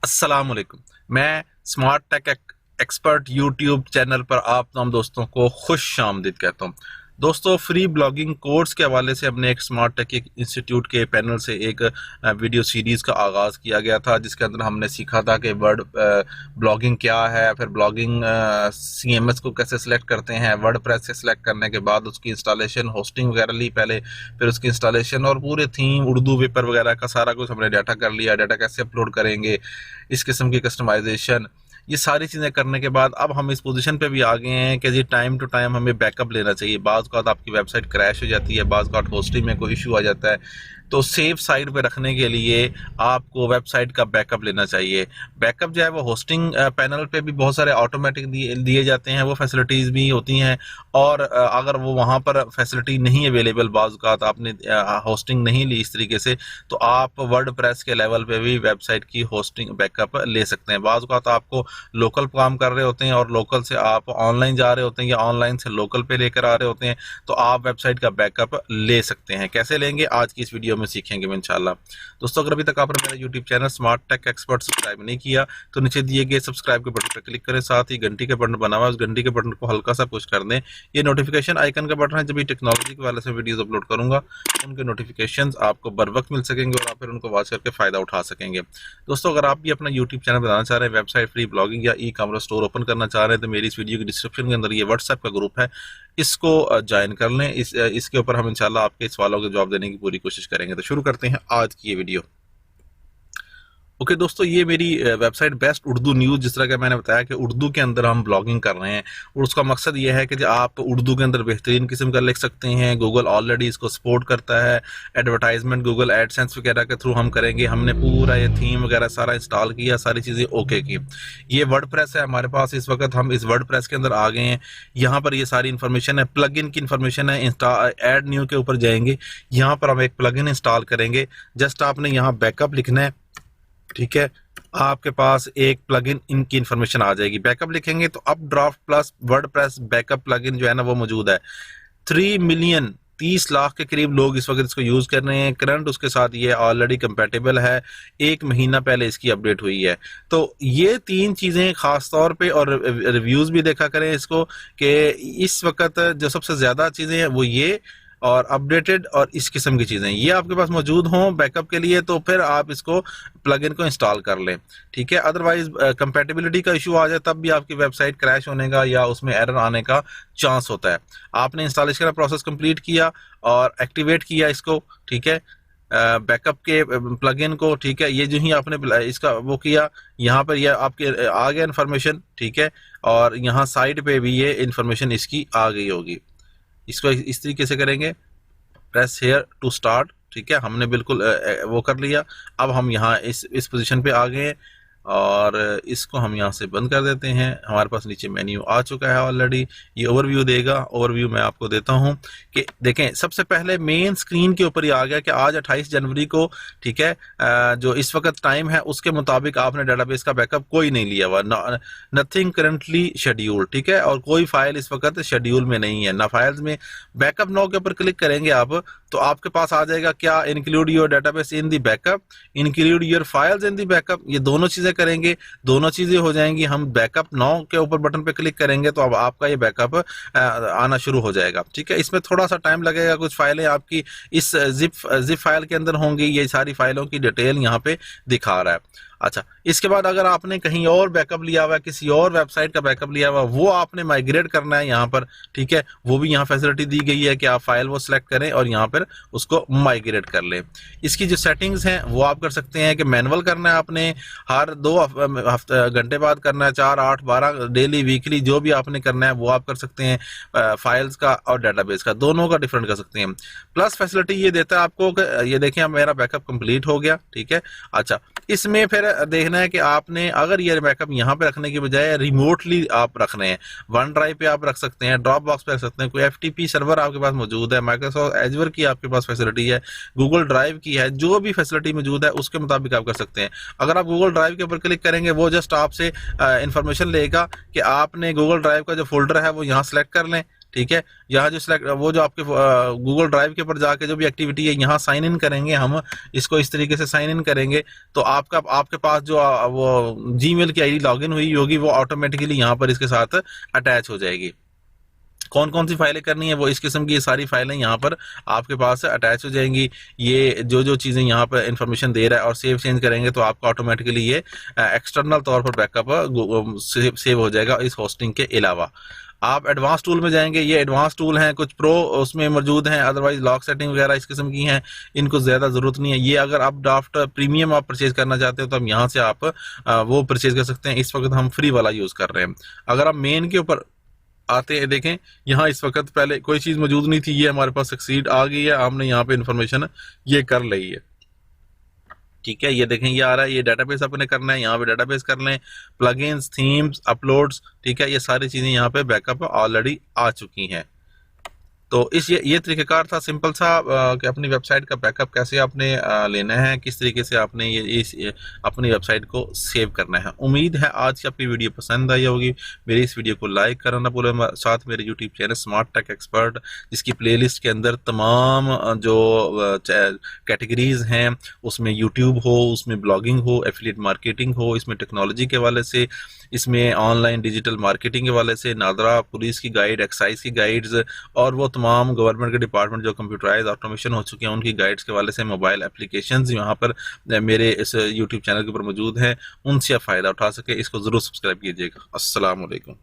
अस्सलाम वालेकुम। मैं smart tech expert YouTube channel पर आप तमाम दोस्तों को खुश आमदीद कहता हूँ। दोस्तों, फ्री ब्लॉगिंग कोर्स के हवाले से हमने एक स्मार्ट टेक इंस्टीट्यूट के पैनल से एक वीडियो सीरीज़ का आगाज़ किया गया था, जिसके अंदर हमने सीखा था कि वर्ड ब्लॉगिंग क्या है, फिर ब्लॉगिंग CMS को कैसे सिलेक्ट करते हैं, वर्डप्रेस से सिलेक्ट करने के बाद उसकी इंस्टॉलेशन, होस्टिंग वगैरह ली पहले, फिर उसकी इंस्टॉलेशन और पूरे थीम, उर्दू पेपर वगैरह का सारा कुछ हमने डाटा कर लिया। डाटा कैसे अपलोड करेंगे, इस किस्म की कस्टमाइजेशन, ये सारी चीज़ें करने के बाद अब हम इस पोजीशन पे भी आ गए हैं कि जी टाइम टू टाइम हमें बैकअप लेना चाहिए। बाज़ औक़ात आपकी वेबसाइट क्रैश हो जाती है, बाज़ औक़ात होस्टिंग में कोई इशू आ जाता है, तो सेफ साइड पे रखने के लिए आपको वेबसाइट का बैकअप लेना चाहिए। बैकअप जो है वो होस्टिंग पैनल पे भी बहुत सारे ऑटोमेटिक दिए जाते हैं, वो फैसिलिटीज़ भी होती हैं। और अगर वो वहाँ पर फैसिलिटी नहीं अवेलेबल, बाज़ औक़ात आपने होस्टिंग नहीं ली इस तरीके से, तो आप वर्डप्रेस के लेवल पे भी वेबसाइट की होस्टिंग बैकअप ले सकते हैं। बाज़ औक़ात आपको लोकल काम कर रहे होते हैं और लोकल से आप ऑनलाइन जा रहे होते हैं या ऑनलाइन से लोकल पे लेकर आ रहे होते हैं, तो आप वेबसाइट का बैकअप ले सकते हैं। कैसे लेंगे, आज की इस वीडियो में सीखेंगे इंशाल्लाह। दोस्तों, अगर अभी तक आपने मेरा YouTube channel smart tech expert subscribe नहीं किया तो नीचे दिए गए सब्सक्राइब के बटन पर क्लिक करें, साथ ही घंटी का बटन बना हुआ है, उस घंटी के बटन को हल्का सा पुश कर दें। ये नोटिफिकेशन आइकन का बटन है, जब भी टेक्नोलॉजी के वाले से वीडियोस अपलोड करूंगा उनके नोटिफिकेशंस आपको बर वक्त मिल सकेंगे और आप फिर उनको वॉच करके फायदा उठा सकेंगे। दोस्तों, अगर आप भी अपना यूट्यूब चैनल बनाना चाह रहे हैं, वेबसाइट फ्री ब्लॉगिंग या ई-कॉमर्स स्टोर ओपन करना चाह रहे हैं, तो मेरी इस वीडियो के डिस्क्रिप्शन के अंदर ये व्हाट्सएप का ग्रुप है, इसको ज्वाइन कर लें। इसके ऊपर हम इंशाल्लाह आपके सवालों के जवाब देने की पूरी कोशिश करेंगे। तो शुरू करते हैं आज की ये वीडियो। ओके दोस्तों, ये मेरी वेबसाइट बेस्ट उर्दू न्यूज़, जिस तरह का मैंने बताया कि उर्दू के अंदर हम ब्लॉगिंग कर रहे हैं और उसका मकसद ये है कि जो आप उर्दू के अंदर बेहतरीन किस्म का लिख सकते हैं। गूगल ऑलरेडी इसको सपोर्ट करता है। एडवर्टाइजमेंट गूगल एडसेंस वगैरह के थ्रू हम करेंगे। हमने पूरा ये थीम वगैरह सारा इंस्टॉल किया, सारी चीज़ें ओके की। ये वर्डप्रेस है हमारे पास इस वक्त, हम इस वर्डप्रेस के अंदर आ गए हैं। यहाँ पर ये सारी इन्फॉर्मेशन है, प्लग इन की इन्फॉर्मेशन है। ऐड न्यू के ऊपर जाएंगे, यहाँ पर हम एक प्लग इन इंस्टॉल करेंगे। जस्ट आपने यहाँ बैकअप लिखना है, ठीक है। आपके पास एक प्लगइन इनकी इंफॉर्मेशन आ जाएगी। बैकअप लिखेंगे तो up draft plus WordPress backup plugin जो है ना वो मौजूद है। 3 मिलियन 30 लाख के करीब लोग इस वक्त इसको यूज कर रहे हैं। करंट उसके साथ ये ऑलरेडी कंपेटेबल है, 1 महीना पहले इसकी अपडेट हुई है। तो ये 3 चीजें खास तौर पे, और रिव्यूज भी देखा करें इसको कि इस वक्त जो सबसे ज्यादा चीजें हैं वो ये और अपडेटेड और इस किस्म की चीज़ें ये आपके पास मौजूद हों बैकअप के लिए, तो फिर आप इसको प्लगइन को इंस्टॉल कर लें, ठीक है। अदरवाइज कंपैटिबिलिटी का इशू आ जाए तब भी आपकी वेबसाइट क्रैश होने का या उसमें एरर आने का चांस होता है। आपने इंस्टॉलेशन का प्रोसेस कंप्लीट किया और एक्टिवेट किया इसको, ठीक है, बैकअप के प्लगइन को, ठीक है। ये जो ही आपने इसका वो किया, यहाँ पर ये आपके आ गया इन्फॉर्मेशन, ठीक है। और यहाँ साइड पे भी ये इन्फॉर्मेशन इसकी आ गई होगी। इसको इस तरीके से करेंगे, प्रेस हेयर टू स्टार्ट, ठीक है। हमने बिल्कुल वो कर लिया। अब हम यहाँ इस पोजीशन पे आ गए हैं और इसको हम यहाँ से बंद कर देते हैं। हमारे पास नीचे मेन्यू आ चुका है ऑलरेडी। ये ओवरव्यू देगा। ओवरव्यू मैं आपको देता हूँ कि देखें, सबसे पहले मेन स्क्रीन के ऊपर ही आ गया कि आज 28 जनवरी को, ठीक है, जो इस वक्त टाइम है उसके मुताबिक आपने डेटाबेस का बैकअप कोई नहीं लिया हुआ, नथिंग करंटली शेड्यूल, ठीक है। और कोई फाइल इस वक्त शेड्यूल में नहीं है ना फाइल्स में। बैकअप नाउ के ऊपर क्लिक करेंगे आप तो आपके पास आ जाएगा क्या, include your database in the backup, include your files in the backup. ये दोनों चीजें करेंगे, दोनों चीजें हो जाएंगी। हम बैकअप नाउ के ऊपर बटन पे क्लिक करेंगे तो अब आपका ये बैकअप आना शुरू हो जाएगा, ठीक है। इसमें थोड़ा सा टाइम लगेगा, कुछ फाइलें आपकी इस जिप फाइल के अंदर होंगी। ये सारी फाइलों की डिटेल यहाँ पे दिखा रहा है। अच्छा, इसके बाद अगर आपने कहीं और बैकअप लिया हुआ है, किसी और वेबसाइट का बैकअप लिया हुआ, वो आपने माइग्रेट करना है यहाँ पर, ठीक है। वो भी यहाँ फैसिलिटी दी गई है कि आप फाइल वो सिलेक्ट करें और यहाँ पर उसको माइग्रेट कर लें। इसकी जो सेटिंग्स हैं वो आप कर सकते हैं कि मैनुअल करना है आपने, हर 2 घंटे बाद करना है, 4, 8, 12, डेली, वीकली, जो भी आपने करना है वो आप कर सकते हैं। फाइल्स का और डेटाबेस का दोनों का डिफरेंट कर सकते हैं। प्लस फैसिलिटी ये देता है आपको कि ये देखें अब मेरा बैकअप कंप्लीट हो गया, ठीक है। अच्छा, इसमें फिर देखना है कि आपने अगर ये बैकअप यहाँ पे रखने की बजाय रिमोटली आप रखने हैं, वन ड्राइव पे आप रख सकते हैं, ड्रॉप बॉक्स पे रख सकते हैं, कोई FTP सर्वर आपके पास मौजूद है, माइक्रोसॉफ्ट एजवर की आपके पास फैसिलिटी है, गूगल ड्राइव की है, जो भी फैसिलिटी मौजूद है उसके मुताबिक आप कर सकते हैं। अगर आप गूगल ड्राइव के ऊपर क्लिक करेंगे वो जस्ट आपसे इंफॉर्मेशन लेगा कि आपने गूगल ड्राइव का जो फोल्डर है वो यहाँ सेलेक्ट कर लें, ठीक है। यहाँ जो सिलेक्ट वो जो आपके गूगल ड्राइव के ऊपर जाके जो भी एक्टिविटी है यहाँ साइन इन करेंगे हम, इसको इस तरीके से साइन इन करेंगे तो आपके पास जो वो जीमेल की आईडी लॉगिन हुई होगी वो ऑटोमेटिकली यहाँ पर इसके साथ अटैच हो जाएगी। कौन कौन सी फाइलें करनी है वो इस किस्म की ये सारी फाइलें यहाँ पर आपके पास अटैच हो जाएंगी। ये जो जो चीज़ें यहाँ पर इंफॉर्मेशन दे रहा है और सेव चेंज करेंगे तो आपका ऑटोमेटिकली ये एक्सटर्नल तौर पर बैकअप सेव हो जाएगा इस होस्टिंग के अलावा। आप एडवांस टूल में जाएंगे, ये एडवांस टूल हैं, कुछ प्रो उसमें मौजूद हैं, अदरवाइज लॉक सेटिंग वगैरह इस किस्म की हैं, इनको ज़्यादा ज़रूरत नहीं है। ये अगर आप ड्राफ्ट प्रीमियम आप परचेज करना चाहते हो तो हम यहाँ से आप वो परचेज कर सकते हैं। इस वक्त हम फ्री वाला यूज़ कर रहे हैं। अगर आप मेन के ऊपर आते हैं, देखें यहाँ इस वक्त पहले कोई चीज़ मौजूद नहीं थी, ये हमारे पास सक्सीड आ गई है, हमने यहाँ पे इंफॉर्मेशन ये कर ली है। ठीक है, ये देखें ये आ रहा है, ये डाटाबेस आपने करना है, यहाँ पे डाटाबेस कर लें, प्लगइन्स, थीम्स, अपलोड्स, ठीक है, ये सारी चीज़ें यहाँ पे बैकअप ऑलरेडी आ चुकी हैं। तो ये तरीक़ेकार था सिंपल सा कि अपनी वेबसाइट का बैकअप कैसे आपने लेना है, किस तरीके से आपने ये अपनी वेबसाइट को सेव करना है। उम्मीद है आज की आपकी वीडियो पसंद आई होगी। मेरी इस वीडियो को लाइक करना ना भूलें, साथ मेरे YouTube channel smart tech expert जिसकी प्लेलिस्ट के अंदर तमाम जो कैटेगरीज हैं उसमें यूट्यूब हो, उसमें ब्लॉगिंग हो, एफिलिएट मार्केटिंग हो, इसमें टेक्नोलॉजी के हवाले से, इसमें ऑनलाइन डिजिटल मार्केटिंग के हवाले से, नादरा पुलिस की गाइड, एक्साइज की गाइड्स और वो तमाम गवर्नमेंट के डिपार्टमेंट जो कंप्यूटराइज ऑटोमेशन हो चुके हैं उनकी गाइड्स के हवाले से मोबाइल एप्लीकेशंस यहाँ पर मेरे इस यूट्यूब चैनल के ऊपर मौजूद हैं, उनसे आप फ़ायदा उठा सके। इसको ज़रूर सब्सक्राइब कीजिएगा। अस्सलाम वालेकुम।